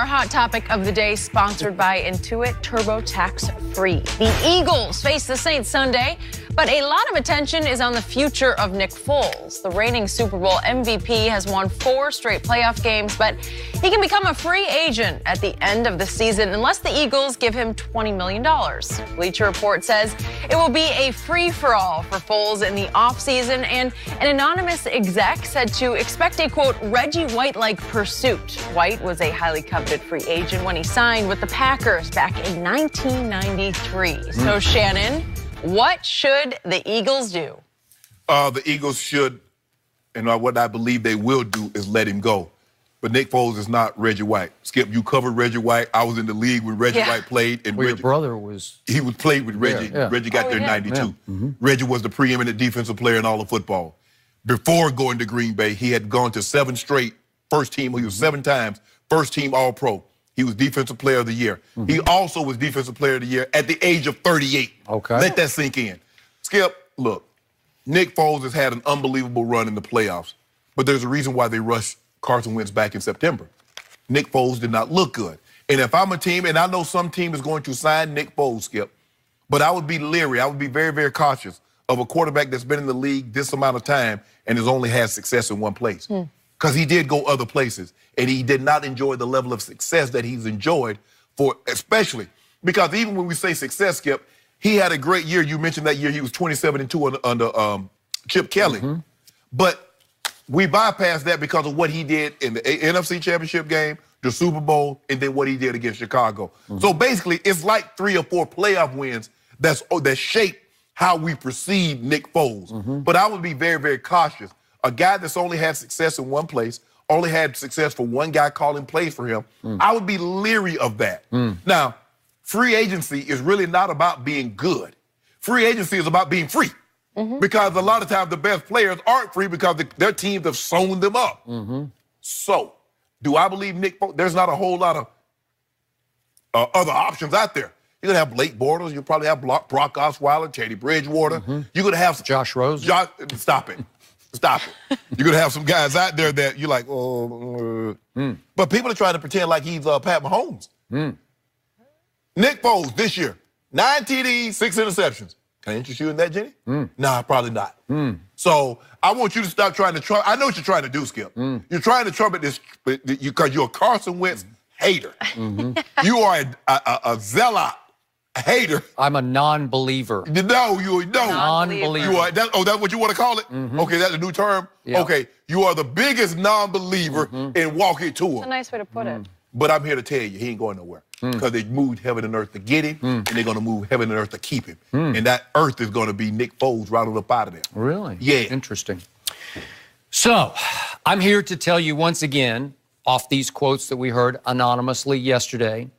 our hot topic of the day, sponsored by Intuit TurboTax Free. The Eagles face the Saints Sunday, but a lot of attention is on the future of Nick Foles. The reigning Super Bowl MVP has won 4 straight playoff games, but he can become a free agent at the end of the season unless the Eagles give him $20 million. Bleacher Report says it will be a free-for-all for Foles in the offseason, and an anonymous exec said to expect a, quote, Reggie White-like pursuit. White was a highly coveted free agent when he signed with the Packers back in 1993. So, Shannon, what should the Eagles do? The Eagles should, and what I believe they will do, is let him go. But Nick Foles is not Reggie White. Skip, you covered Reggie White. I was in the league when Reggie White played. And your brother was... He was played with Reggie. Reggie got there in 92. Reggie was the preeminent defensive player in all of football. Before going to Green Bay, he had gone to 7 straight first team. He was 7 times first team All-Pro. He was Defensive Player of the Year. He also was Defensive Player of the Year at the age of 38. Okay. Let that sink in. Skip, look, Nick Foles has had an unbelievable run in the playoffs, but there's a reason why they rushed Carson Wentz back in September. Nick Foles did not look good. And if I'm a team, and I know some team is going to sign Nick Foles, Skip, but I would be leery. I would be very, very cautious of a quarterback that's been in the league this amount of time and has only had success in one place. Because he did go other places, and he did not enjoy the level of success that he's enjoyed for, especially because even when we say success, Skip, he had a great year. You mentioned that year he was 27-2 under Chip Kelly. But we bypassed that because of what he did in the NFC Championship game, the Super Bowl, and then what he did against Chicago. So basically, it's like 3 or 4 playoff wins that shape how we perceive Nick Foles. But I would be very, very cautious. A guy that's only had success in one place, only had success for one guy calling plays for him, I would be leery of that. Now, free agency is really not about being good. Free agency is about being free. Because a lot of times the best players aren't free because their teams have sewn them up. So, do I believe Nick Foles? There's not a whole lot of other options out there. You're going to have Blake Bortles. You'll probably have Brock Osweiler, Teddy Bridgewater. You're going to have Josh Rose. Stop it. Stop it. You're going to have some guys out there that you're like, But people are trying to pretend like he's Pat Mahomes. Nick Foles this year, 9 TDs, 6 interceptions. Can I interest you in that, Jenny? Nah, probably not. So I want you to stop trying to trump. I know what you're trying to do, Skip. You're trying to trumpet this because you're a Carson Wentz hater. You are a zealot hater. I'm a non-believer. No, you no. Non-believer. You are. That's what you want to call it? Okay, that's a new term? Yeah. Okay, you are the biggest non-believer and walk it to him. That's a nice way to put it. But I'm here to tell you, he ain't going nowhere. Because they moved heaven and earth to get him, and they're going to move heaven and earth to keep him. And that earth is going to be Nick Foles right up out of there. Really? Yeah. Interesting. So, I'm here to tell you once again, off these quotes that we heard anonymously yesterday,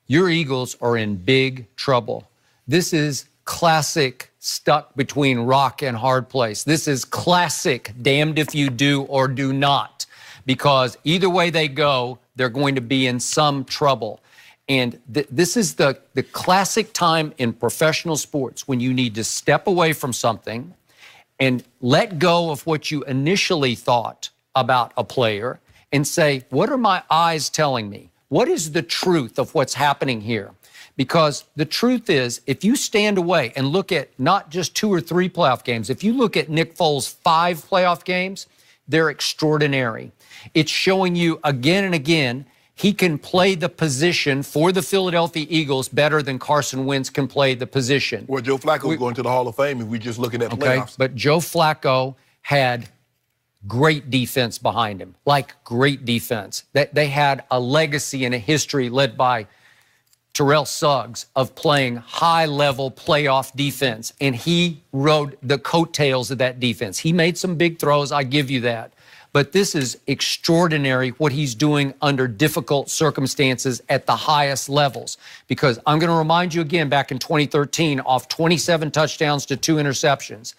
your Eagles are in big trouble. This is classic stuck between rock and hard place. This is classic damned if you do or do not. Because either way they go, they're going to be in some trouble. And this is the classic time in professional sports when you need to step away from something and let go of what you initially thought about a player and say, what are my eyes telling me? What is the truth of what's happening here? Because the truth is, if you stand away and look at not just 2 or 3 playoff games, if you look at Nick Foles' 5 playoff games, they're extraordinary. It's showing you again and again he can play the position for the Philadelphia Eagles better than Carson Wentz can play the position. Well, Joe Flacco is going to the Hall of Fame if we're just looking at playoffs. But Joe Flacco had great defense behind him, like great defense. They had a legacy and a history led by Terrell Suggs of playing high-level playoff defense, and he rode the coattails of that defense. He made some big throws, I give you that. But this is extraordinary what he's doing under difficult circumstances at the highest levels. Because I'm going to remind you again, back in 2013, off 27 touchdowns to 2 interceptions,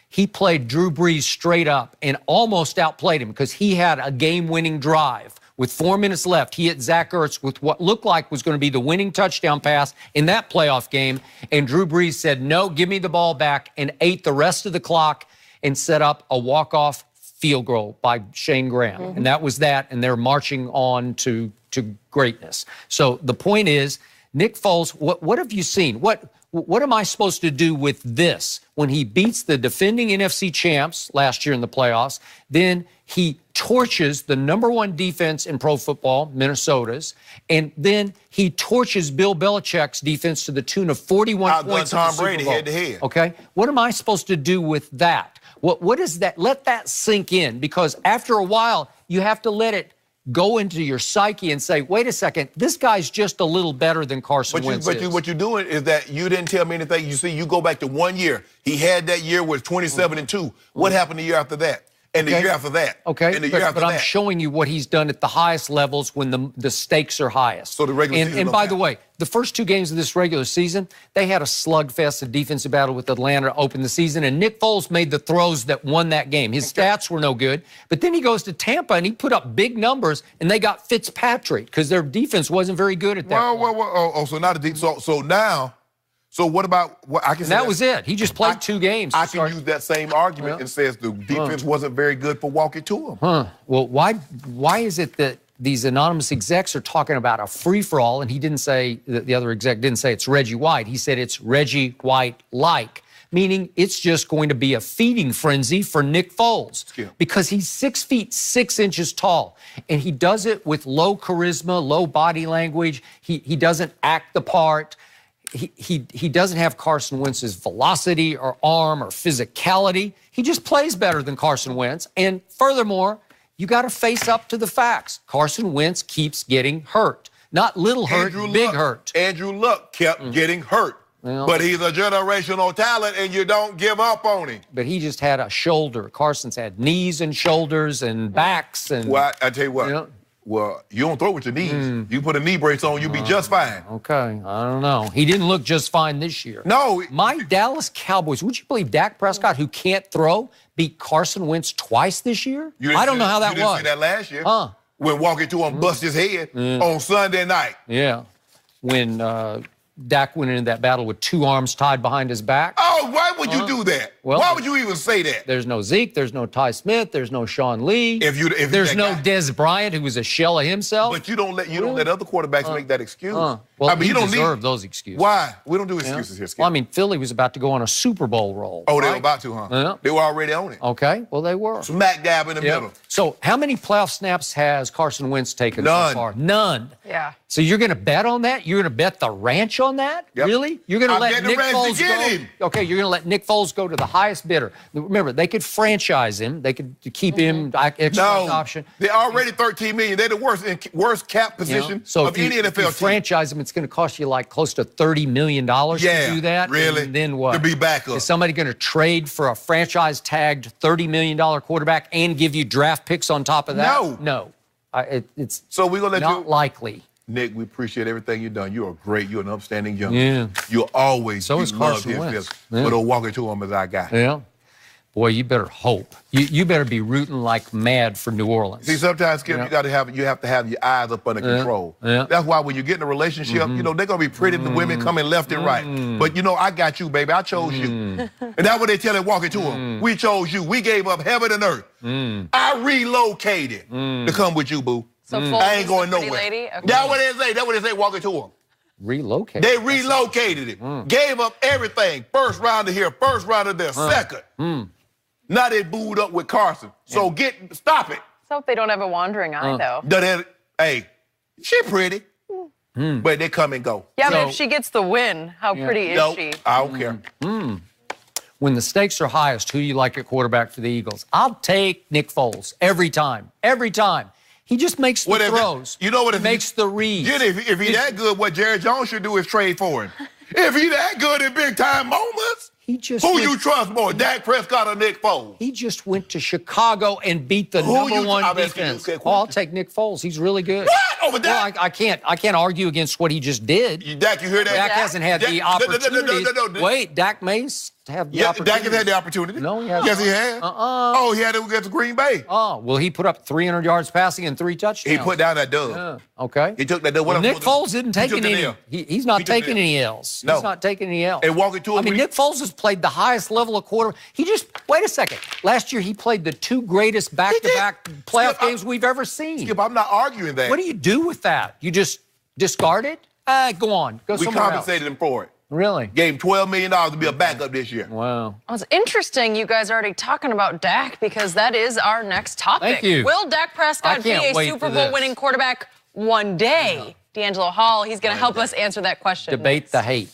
he played Drew Brees straight up and almost outplayed him because he had a game-winning drive. With 4 minutes left, he hit Zach Ertz with what looked like was going to be the winning touchdown pass in that playoff game. And Drew Brees said, no, give me the ball back, and ate the rest of the clock and set up a walk-off field goal by Shane Graham. And that was that, and they're marching on to to greatness. So the point is, Nick Foles, what have you seen? What am I supposed to do with this? When he beats the defending NFC champs last year in the playoffs, then he torches the #1 defense in pro football, Minnesota's, and then he torches Bill Belichick's defense to the tune of 41 points in the Super Bowl. Tom Brady head to head. Okay? What am I supposed to do with that? What is that? Let that sink in, because after a while, you have to let it go into your psyche and say, wait a second, this guy's just a little better than Carson Wentz is. What you're doing is that you didn't tell me anything. You see, you go back to 1 year. He had that year with 27-2. What happened the year after that? And the year after that. Okay, and the year after but that. I'm showing you what he's done at the highest levels when the stakes are highest. So the regular season. And by the way, the first 2 games of this regular season, they had a slugfest, a defensive battle with Atlanta to open the season, and Nick Foles made the throws that won that game. His stats were no good, but then he goes to Tampa and he put up big numbers, and they got Fitzpatrick because their defense wasn't very good at that point. So not a so now. So what about what I can say? That was it. He just played 2 games. I can use that same argument and says the defense wasn't very good for walking to him. Well, why is it that these anonymous execs are talking about a free-for-all, and he didn't say, the other exec didn't say it's Reggie White. He said it's Reggie White-like, meaning it's just going to be a feeding frenzy for Nick Foles because he's 6 feet 6 inches tall, and he does it with low charisma, low body language. He doesn't act the part. He doesn't have Carson Wentz's velocity or arm or physicality. He just plays better than Carson Wentz. And furthermore, you got to face up to the facts. Carson Wentz keeps getting hurt. Not little hurt, big hurt. Andrew Luck kept getting hurt. But he's a generational talent, and you don't give up on him. But he just had a shoulder. Carson's had knees and shoulders and backs. And well, I tell you what. Well, you don't throw with your knees. You put a knee brace on, you'll be just fine. Okay, I don't know. He didn't look just fine this year. No. My Dallas Cowboys, would you believe Dak Prescott, who can't throw, beat Carson Wentz twice this year? I don't know how that was. You didn't see that last year. When walking to him, bust his head on Sunday night. Yeah. When Dak went into that battle with 2 arms tied behind his back. Oh, why would you do that? Well, why would you even say that? There's no Zeke, there's no Ty Smith, there's no Sean Lee. If there's no Dez Bryant, who was a shell of himself. But you don't let other quarterbacks make that excuse. Well, I mean, you don't deserve those excuses. Why? We don't do excuses here, Skip. Well, I mean, Philly was about to go on a Super Bowl roll. Oh, they were about to, huh? Yeah. They were already on it. Okay, well, they were. Smack dab in the middle. So how many playoff snaps has Carson Wentz taken so far? None. Yeah. So you're going to bet on that? You're going to bet the ranch on that? Yep. Really? You're going to let Nick Foles go? Okay, you're going to let Nick Foles go to the highest bidder. Remember, they could franchise him. They could keep him extra option. They're already $13 million. They're the worst cap position of any NFL team. Franchise him, it's going to cost you like close to $30 million to do that. Really? And then what? To be backup. Is somebody going to trade for a franchise-tagged $30 million quarterback and give you draft picks on top of that? No. It's so we're gonna let not likely. Nick, we appreciate everything you've done. You are great. You're an upstanding young man. You'll always so is Carson Wentz. But don't walk into him as our guy. Yeah. Boy, you better hope. You better be rooting like mad for New Orleans. See, sometimes, Skip, you have to have your eyes up under control. That's why when you get in a relationship, they're gonna be pretty. The women coming left and right. But I got you, baby. I chose you. And that's what they tell him walking to him. We chose you. We gave up heaven and earth. I relocated to come with you, boo. So I ain't going nowhere. Lady? Okay. That's what they say. That's what they say walking to him. Relocated. They relocated it. Gave up everything. First rounder here, first rounder there, second. Now they booed up with Carson. So stop it. So if they don't have a wandering eye, though. Hey, she pretty. But they come and go. Yeah, but if she gets the win, how pretty is she? I don't care. When the stakes are highest, who do you like at quarterback for the Eagles? I'll take Nick Foles every time. Every time. He just makes the throws. You know what? He makes the reads. If he's that good, what Jerry Jones should do is trade for him. If he's that good in big-time moments, who you trust more, Dak Prescott or Nick Foles? He just went to Chicago and beat the #1 defense. I'll take Nick Foles. He's really good. What? Over Dak? Well, I can't argue against what he just did. Dak, you hear that? Dak hasn't had the opportunity. No. Wait, Dak may have the opportunity. Dak has had the opportunity. No, he hasn't. Yes, he has. Oh, he had it against Green Bay. Oh, well, he put up 300 yards passing and 3 touchdowns. He put down that dub. Okay. He took that dub. Well, Nick Foles didn't take any. He's not taking any L's. No. He's not taking any L's. And walking to him. I mean, Nick Foles is Foles played the highest level of quarter. Wait a second. Last year, he played the 2 greatest back-to-back playoff games we've ever seen. Skip, I'm not arguing that. What do you do with that? You just discard it? Go on. Go we somewhere compensated him for it. Really? Gave him $12 million to be a backup this year. Wow. Well, it's interesting you guys are already talking about Dak because that is our next topic. Thank you. Will Dak Prescott be a Super Bowl winning quarterback one day? D'Angelo Hall, he's going to help us answer that question. Debate the hate.